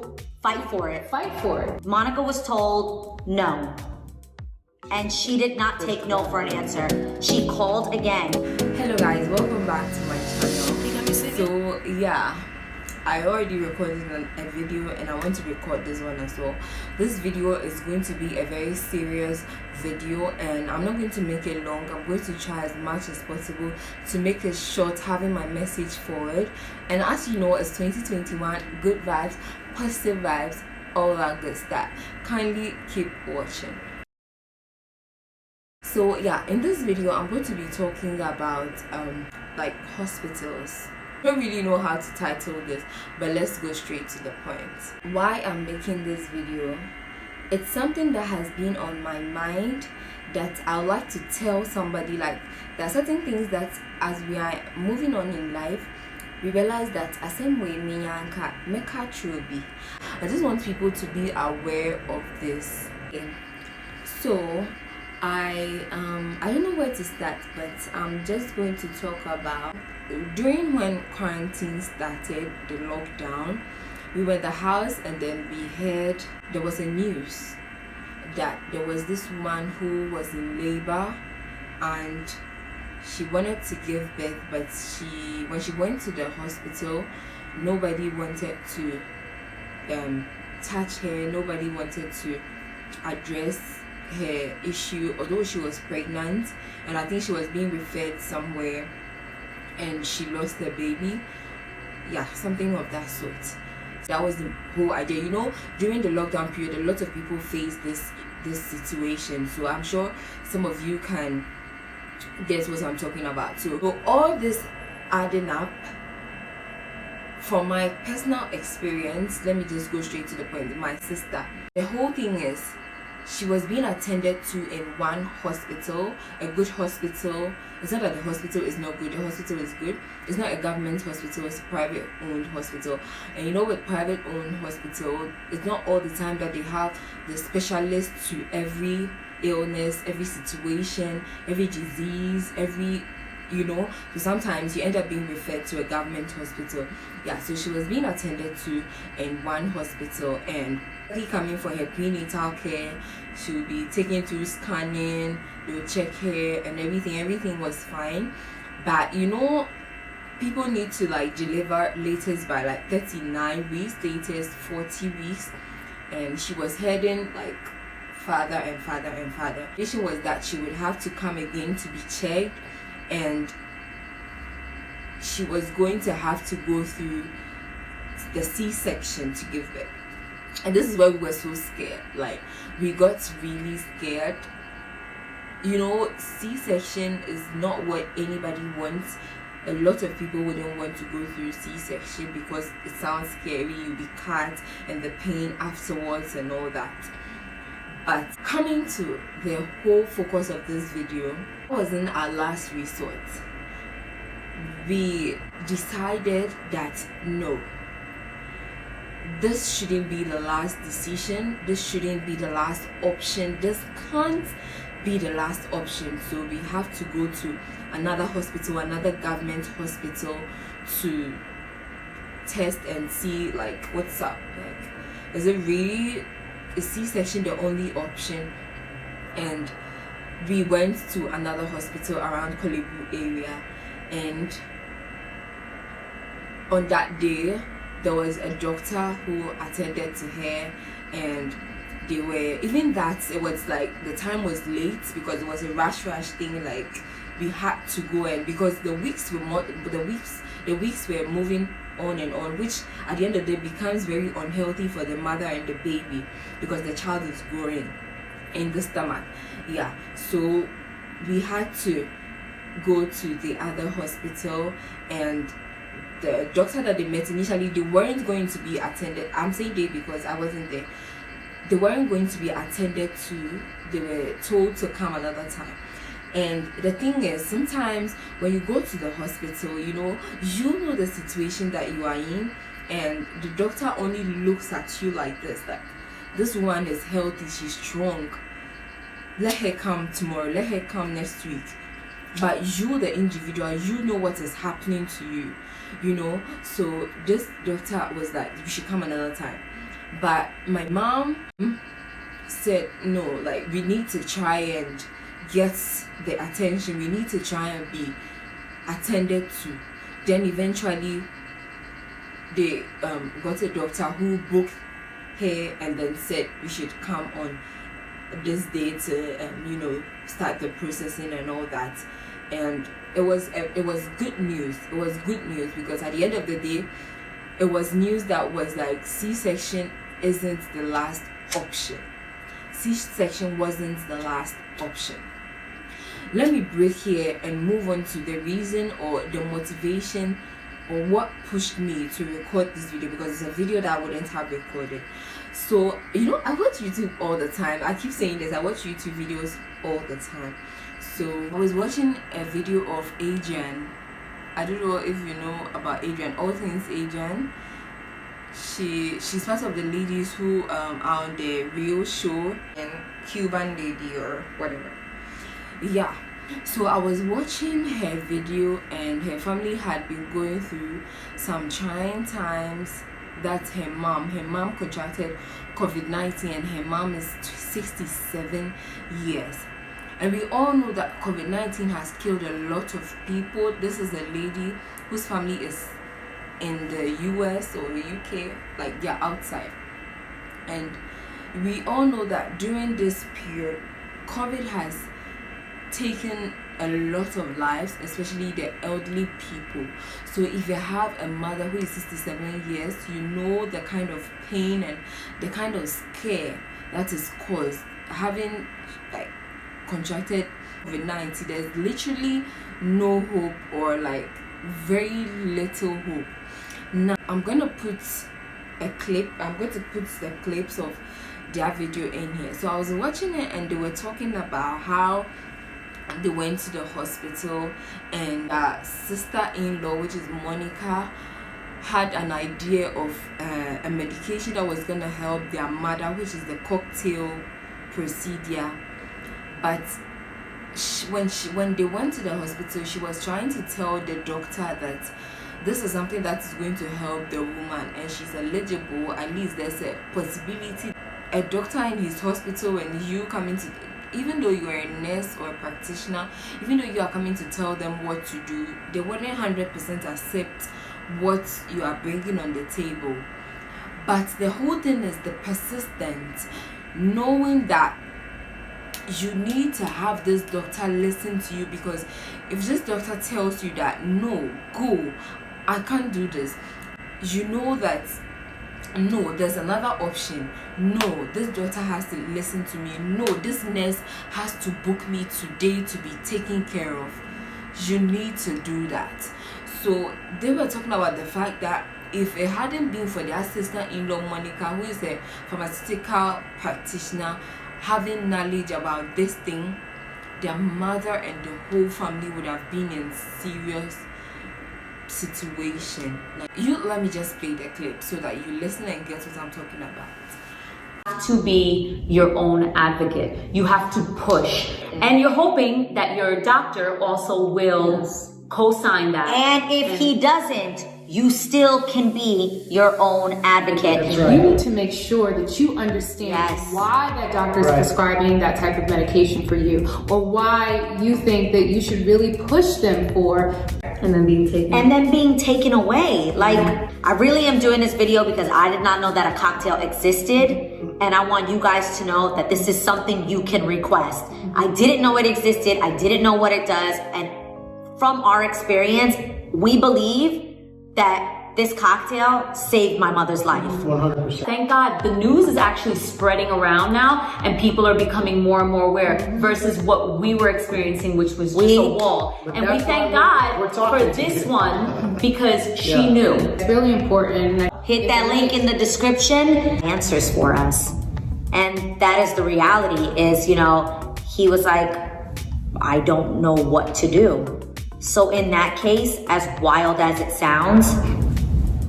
to fight for it. Monica was told no. And she did not take no for an answer. She called again. Hello guys, welcome back to my channel. So yeah, I already recorded a video and I want to record this one as well. This video is going to be a very serious video and I'm not going to make it long. I'm going to try as much as possible to make it short, having my message forward. And as you know, it's 2021, good vibes, positive vibes, all that good stuff. Kindly keep watching. So yeah, in this video I'm going to be talking about like hospitals. I don't really know how to title this, but let's go straight to the point. Why I'm making this video, it's something that has been on my mind that I would like to tell somebody. Like, there are certain things that as we are moving on in life, we realize that the same way I just want people to be aware of this. So I don't know where to start, but I'm just going to talk about during when quarantine started, the lockdown. We were in the house and then we heard there was a news that there was this woman who was in labor and she wanted to give birth, but when she went to the hospital, nobody wanted to touch her, nobody wanted to address her issue, although she was pregnant, and I think she was being referred somewhere and she lost her baby. Yeah, something of that sort. That was the whole idea. You know, during the lockdown period, a lot of people faced this situation, so I'm sure some of you can guess what I'm talking about too. So all this adding up, from my personal experience, let me just go straight to the point. My sister, the whole thing is, she was being attended to in one hospital, a good hospital. It's not that the hospital is not good, the hospital is good. It's not a government hospital, it's a private owned hospital. And you know, with private owned hospital, it's not all the time that they have the specialists to every illness, every situation, every disease, every, you know, so sometimes you end up being referred to a government hospital. Yeah, so she was being attended to in one hospital and coming for her prenatal care. She will be taken through scanning, they'll check her and everything was fine. But you know, people need to like deliver latest by like 39 weeks, latest 40 weeks, and she was heading like farther and farther and farther. The issue was that she would have to come again to be checked, and she was going to have to go through the C-section to give birth. And this is why we were so scared. Like, we got really scared. You know, C-section is not what anybody wants. A lot of people wouldn't want to go through C-section because it sounds scary. You'll be cut and the pain afterwards and all that. But coming to the whole focus of this video, wasn't our last resort. We decided that no, this shouldn't be the last decision, this shouldn't be the last option, this can't be the last option. So we have to go to another hospital, another government hospital, to test and see like what's up. Like, is it really a C-section the only option? And we went to another hospital around colaboration area, and on that day there was a doctor who attended to her, and they were, even that, it was like the time was late because it was a rush thing. Like, we had to go, and because the weeks were moving on and on, which at the end of the day becomes very unhealthy for the mother and the baby because the child is growing in the stomach. Yeah, so we had to go to the other hospital, and the doctor that they met initially, they weren't going to be attended. I'm saying they because I wasn't there. They weren't going to be attended to. They were told to come another time. And the thing is, sometimes when you go to the hospital, you know the situation that you are in, and the doctor only looks at you like this, like, this woman is healthy, she's strong, let her come tomorrow, let her come next week. But you, the individual, you know what is happening to you, you know. So this doctor was like, you should come another time. But my mom said no, like we need to try and get the attention, we need to try and be attended to. Then eventually they got a doctor who booked her and then said we should come on this day to start the processing and all that. And it was good news. It was good news because at the end of the day it was news that was like C-section isn't the last option. C-section wasn't the last option. Let me break here and move on to the reason or the motivation or what pushed me to record this video, because it's a video that I wouldn't have recorded. So I watch YouTube all the time. I keep saying this, I watch YouTube videos all the time. So I was watching a video of Adrienne. I don't know if you know about Adrienne, all things Adrienne. She's part of the ladies who are on the Real Show and Cuban Lady or whatever. Yeah, so I was watching her video and her family had been going through some trying times. That's her mom contracted COVID-19 and her mom is 67 years. And we all know that COVID-19 has killed a lot of people. This is a lady whose family is in the US or the UK, like they're outside. And we all know that during this period, COVID has taken a lot of lives, especially the elderly people. So if you have a mother who is 67 years, you know the kind of pain and the kind of scare that is caused having like contracted COVID-19. There's literally no hope or like very little hope. Now I'm going to put the clips of their video in here. So I was watching it and they were talking about how they went to the hospital and sister-in-law, which is Monica, had an idea of a medication that was going to help their mother, which is the cocktail procedure. But when they went to the hospital, she was trying to tell the doctor that this is something that is going to help the woman and she's eligible. At least there's a possibility. A doctor in his hospital, when you come into, even though you are a nurse or a practitioner, even though you are coming to tell them what to do, they wouldn't 100% accept what you are bringing on the table. But the whole thing is the persistence, knowing that you need to have this doctor listen to you, because if this doctor tells you that no, go, I can't do this, you know that no, there's another option. No, this doctor has to listen to me. No, this nurse has to book me today to be taken care of. You need to do that. So they were talking about the fact that if it hadn't been for their sister-in-law Monica, who is a pharmaceutical practitioner, having knowledge about this thing, their mother and the whole family would have been in serious situation. Let me just play the clip so that you listen and get what I'm talking about. To be your own advocate. You have to push. And you're hoping that your doctor also will co-sign that. And if he doesn't, you still can be your own advocate. Right. You need to make sure that you understand why that doctor is prescribing that type of medication for you, or why you think that you should really push them for, and then being taken away. Like, I really am doing this video because I did not know that a cocktail existed, and I want you guys to know that this is something you can request. I didn't know it existed. I didn't know what it does, and from our experience, we believe that this cocktail saved my mother's life. 100%. Thank God the news is actually spreading around now and people are becoming more and more aware versus what we were experiencing, which was just a wall. And we thank God for this one because she knew. It's really important. Hit that link in the description. Answers for us. And that is the reality is, he was like, I don't know what to do. So in that case, as wild as it sounds,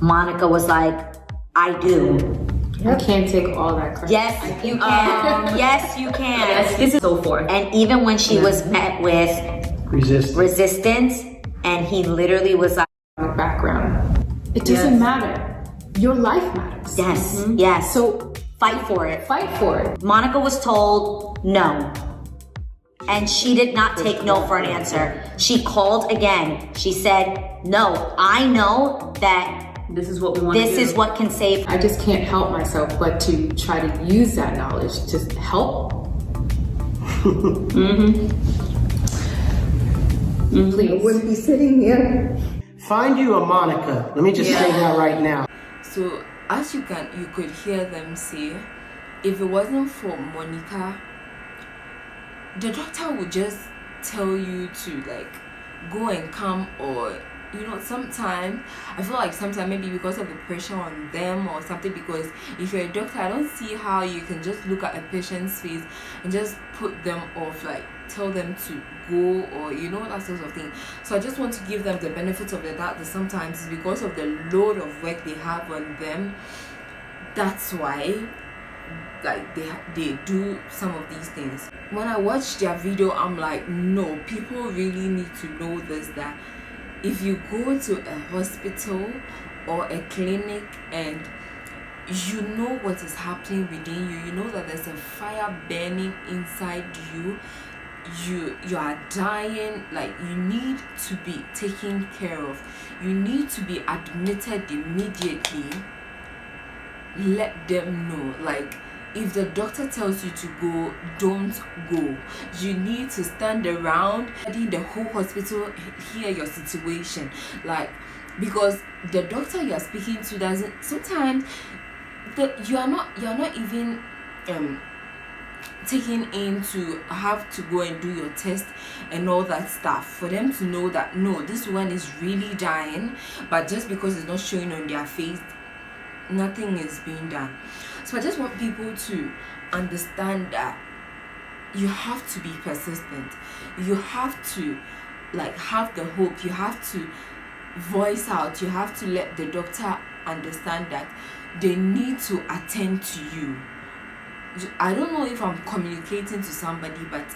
Monica was like, I do. You can't take all that credit. Yes, you can. Yes, you can. Yes, this is so forth. And even when she was met with resistance, and he literally was like, background. It doesn't matter. Your life matters. Yes, yes. So fight for it. Fight for it. Monica was told no. And she did not take no for an answer. She called again. She said, no, I know that this is what we want to do. This is what can save. I just can't help myself but to try to use that knowledge to help. Please. I wouldn't be sitting here. Find you a Monica. Let me just say that right now. So as you could hear them say, if it wasn't for Monica, the doctor would just tell you to like go and come, or sometimes I feel like sometimes maybe because of the pressure on them or something, because if you're a doctor, I don't see how you can just look at a patient's face and just put them off, like tell them to go, or that sort of thing. So I just want to give them the benefit of the doubt that sometimes it's because of the load of work they have on them. That's why like they do some of these things. When I watch their video, I'm like, no, people really need to know this, that if you go to a hospital or a clinic and you know what is happening within you, you know that there's a fire burning inside you, you are dying, like you need to be taken care of, you need to be admitted immediately. Let them know, like if the doctor tells you to go, don't go. You need to stand around letting the whole hospital hear your situation, like because the doctor you are speaking to doesn't sometimes you're not even taken in to have to go and do your test and all that stuff for them to know that no, this one is really dying, but just because it's not showing on their face, nothing is being done. So I just want people to understand that you have to be persistent, you have to like have the hope, you have to voice out, you have to let the doctor understand that they need to attend to you. I don't know if I'm communicating to somebody, but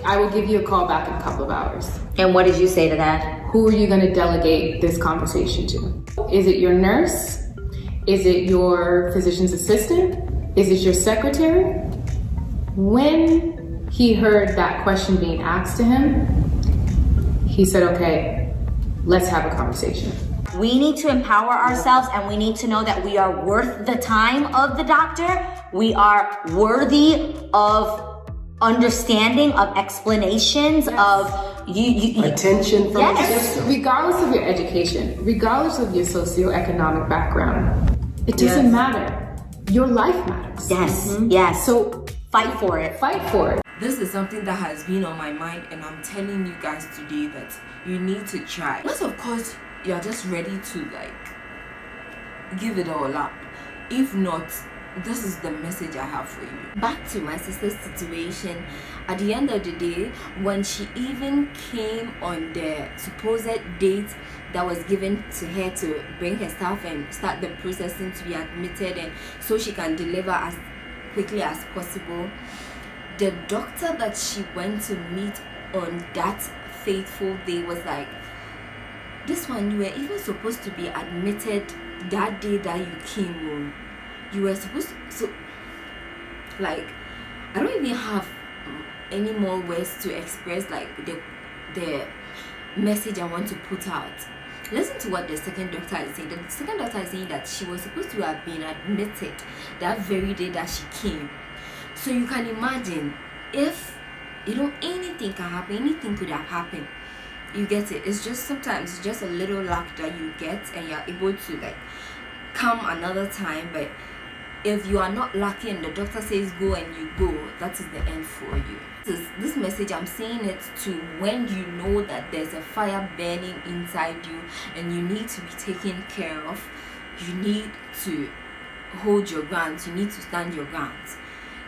I will give you a call back in a couple of hours. And what did you say to that? Who are you going to delegate this conversation to? Is it your nurse? Is it your physician's assistant? Is it your secretary? When he heard that question being asked to him, he said, okay, let's have a conversation. We need to empower ourselves, and we need to know that we are worth the time of the doctor. We are worthy of understanding, of explanations, of attention from the system. Regardless of your education, regardless of your socioeconomic background, it doesn't matter. Your life matters. Yes, yes. So fight for it. Fight for it. This is something that has been on my mind, and I'm telling you guys today that you need to try. Unless of course you're just ready to like give it all up. If not, this is the message I have for you. Back to my sister's situation. At the end of the day, when she even came on the supposed date that was given to her to bring her stuff and start the processing to be admitted, and so she can deliver as quickly as possible, the doctor that she went to meet on that fateful day was like, this one, you were even supposed to be admitted that day that you came home. You were supposed to, so like I don't even have any more words to express like the message I want to put out. Listen to what the second doctor is saying. The second doctor is saying that she was supposed to have been admitted that very day that she came. So you can imagine if anything can happen, anything could have happened. You get it? It's just sometimes it's just a little luck that you get and you're able to like come another time. But if you are not lucky and the doctor says go and you go, that is the end for you. This message, I'm saying it to when you know that there's a fire burning inside you and you need to be taken care of. You need to hold your grounds, you need to stand your grounds.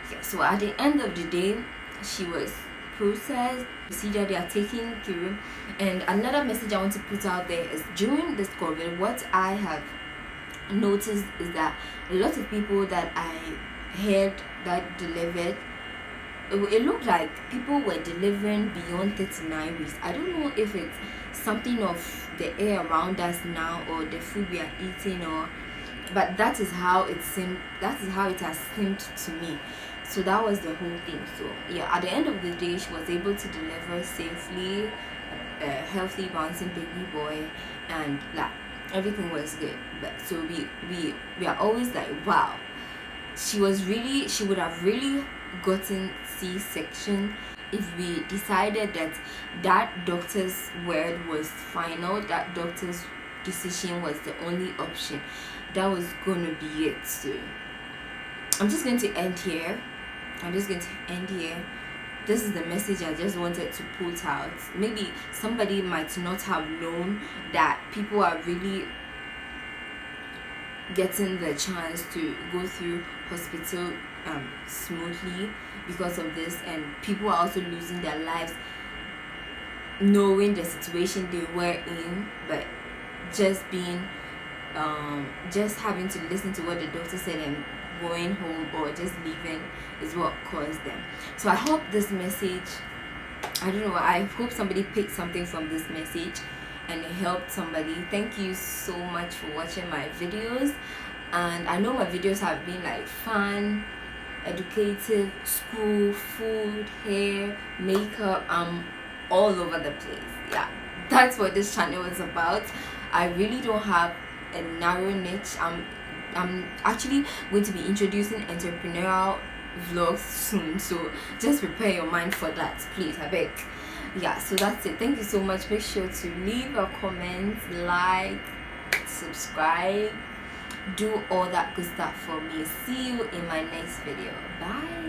Yeah, so at the end of the day, she was processed, procedure they are taking through. And another message I want to put out there is during this COVID, what I have noticed is that a lot of people that I heard that delivered it looked like people were delivering beyond 39 weeks. I don't know if it's something of the air around us now or the food we are eating, or but that is how it seemed. That is how it has seemed to me. So that was the whole thing. So yeah, at the end of the day, she was able to deliver safely, a healthy bouncing baby boy, and like everything was good. But so we are always like, wow, she would have really gotten C-section if we decided that that doctor's word was final, that doctor's decision was the only option. That was gonna be it. So I'm just going to end here. This is the message I just wanted to put out. Maybe somebody might not have known that people are really getting the chance to go through hospital smoothly because of this, and people are also losing their lives knowing the situation they were in, but just being just having to listen to what the doctor said and going home or just leaving is what caused them. So I hope this message, I hope somebody picked something from this message and it helped somebody. Thank you so much for watching my videos, and I know my videos have been like fun, educative, school, food, hair, makeup. I'm all over the place. Yeah, that's what this channel is about. I really don't have a narrow niche. I'm actually going to be introducing entrepreneurial vlogs soon, so just prepare your mind for that, please, I beg. Yeah, so that's it. Thank you so much. Make sure to leave a comment, like, subscribe, do all that good stuff for me. See you in my next video. Bye.